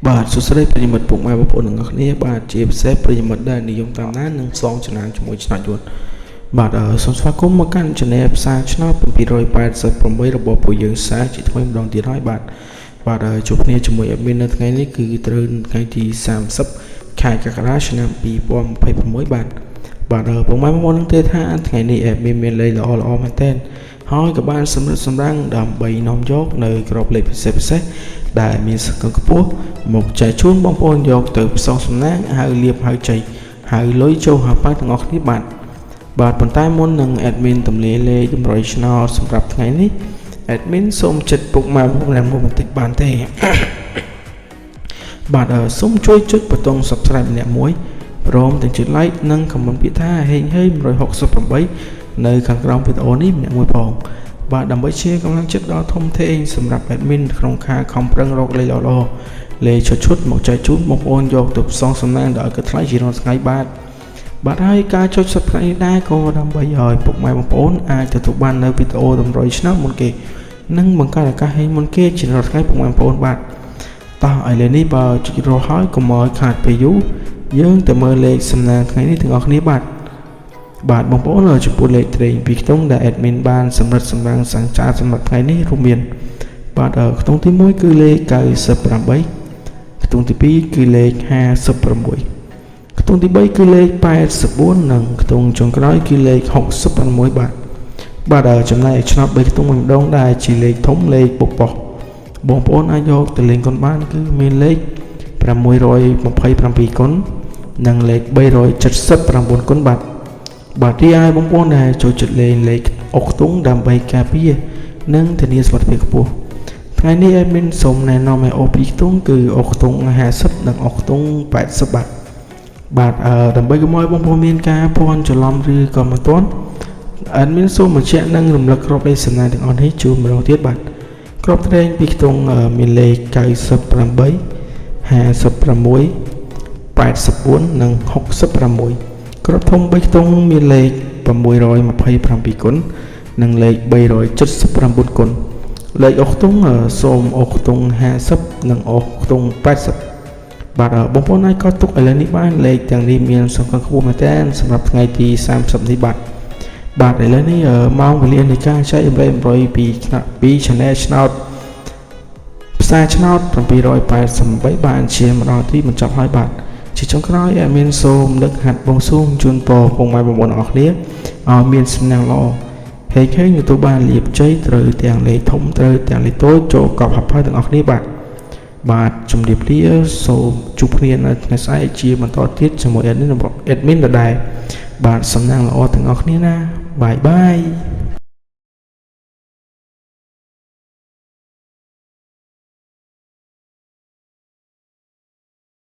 បាទសួស្តីប្រិយមិត្តពុកម៉ែបងប្អូនទាំងអស់គ្នាបាទជាពិសេសប្រិយមិត្តដែលនិយមតាមដាននិងសងចំណានជាមួយឆ្នោតយួនបាទសូមស្វាគមន៍មកកាន់ Channel ផ្សាយឆ្នោត788របស់ពួកយើងសាជាថ្មីម្ដងទៀតហើយបាទជួបគ្នាជាមួយ admin នៅថ្ងៃនេះគឺត្រូវថ្ងៃទី30ខែកក្កដាឆ្នាំ2026បាទពុកម៉ែបងប្អូននឹងទេថាថ្ងៃនេះ admin មានលេខល្អមែនទែនហើយក៏បានសម្រិតសម្រាំងដើម្បីនាំយកនៅក្របលេខពិសេសដែលមានសង្កឹងខ្ពស់មកចែកជូនបងប្អូនយកទៅផ្សងសំណាងហៅលៀបហៅចៃហៅលុយចូលហៅប៉ាទាំងអស់គ្នាបាទប៉ុន្តែមុននឹង admin ទម្លាយលេខតម្រុយឆ្នោតសម្រាប់ថ្ងៃនេះ admin សូមចិត្តពុកម៉ែបងប្អូនមួយបន្តិចបានទេបាទសូមជួយចុចប៊ូតុង subscribe ម្នាក់មួយព្រមទាំងចុច like និង comment ពាក្យថាហេងហេ168នៅខាងក្រោមវីដេអូនេះម្នាក់មួយផងបាទដើម្បីជាកម្លាំងចិត្តដល់ធំធេងសម្រាប់ admin ក្នុងការខំប្រឹងរកលេខល្អៗលេខឈុតមកចែកជូនបងប្អូនយកទៅផ្សងសំណាងដល់កថ្លៃជារាល់ថ្ងៃបាទហើយការចុច subscribe នេះដែរក៏ដើម្បីឲ្យពុកម៉ែបងប្អូនអាចទទួលបាននៅវីដេអូតម្រុយឆ្នាំមុនគេនិងបង្កើតឱកាសហេងមុនគេជារាល់ថ្ងៃពុកម៉ែបងប្អូនបាទតោះឥឡូវនេះបើចុចរកហើយកុំឲ្យខាតពេលយូរយើងទៅមើលលេខសំណាងថ្ងៃនេះទាំងអស់គ្នាបាទបងប្អូនចំពោះលេខត្រេងពីខ្ទង់ដែល admin បានសម្រិតសម្រាំងសាំងចាសម្រាប់ថ្ងៃនេះរួមមានខ្ទង់ទី1គឺលេខ98ខ្ទង់ទី2គឺលេខ56ខ្ទង់ទី3គឺលេខ84និងខ្ទង់ចុងក្រោយគឺលេខ66បាទចំណែកឆ្នោត3ខ្ទង់មួយម្ដងដែលជាលេខធំលេខបុកប៉ុសបងប្អូនអាចយកទៅលេងកុនបានគឺមានលេខ627គុណនិងលេខ379គុណបាទទីឲ្យបងប្អូនដែលចូលចិត្តលេងលេខអុកខ្ទង់ដើម្បីការពារនិងធានាសុវត្ថិភាពខ្ពស់ថ្ងៃនេះ admin សូមណែនាំឲ្យអូពីខ្ទង់គឺអុកខ្ទង់50និងអុកខ្ទង់80បាទដើម្បីកុំឲ្យបងប្អូនមានការភ័ន្តច្រឡំឬក៏មិនទាន់ admin សូមបញ្ជាក់និងរំលឹកក្របលេខសំណាងទាំងអស់នេះជូនម្ដងទៀតបាទក្របត្រែងពីខ្ទង់មានលេខ98 56 84និង66ក្របធំ3ខ្ទង់មានលេខ627គុណនិងលេខ379គុណលេខអុកខ្ទង់សូមអុកខ្ទង់50និងអុកខ្ទង់80បងប្អូនអាចកត់ទុកឥឡូវនេះបានលេខទាំងនេះមានសង្កត់ខ្ពស់មែនទែនសម្រាប់ថ្ងៃទី30នេះបាទឥឡូវនេះម៉ោងវេលានៃការចែកអំរយពី Channel ឆ្នោតផ្សាយឆ្នោត788បានជាម្ដងទីបញ្ចប់ហើយបាទជាចុងក្រោយ admin សូមលើកហាត់បងសួងជូនពរពុកម៉ែបងប្អូនអរគ្នាឲ្យមានសំណាងល្អហេងទទួលបានលាភជ័យត្រូវទាំងលេខធំត្រូវទាំងលេខតូចចូលកប់ហាប់ហើយទាំងអស់គ្នាបាទជំរាបលាសូមជួបគ្នានៅថ្ងៃស្អែកជាបន្តទៀតជាមួយ admin ដដែលបាទសំណាងល្អទាំងអស់គ្នាណាបាយ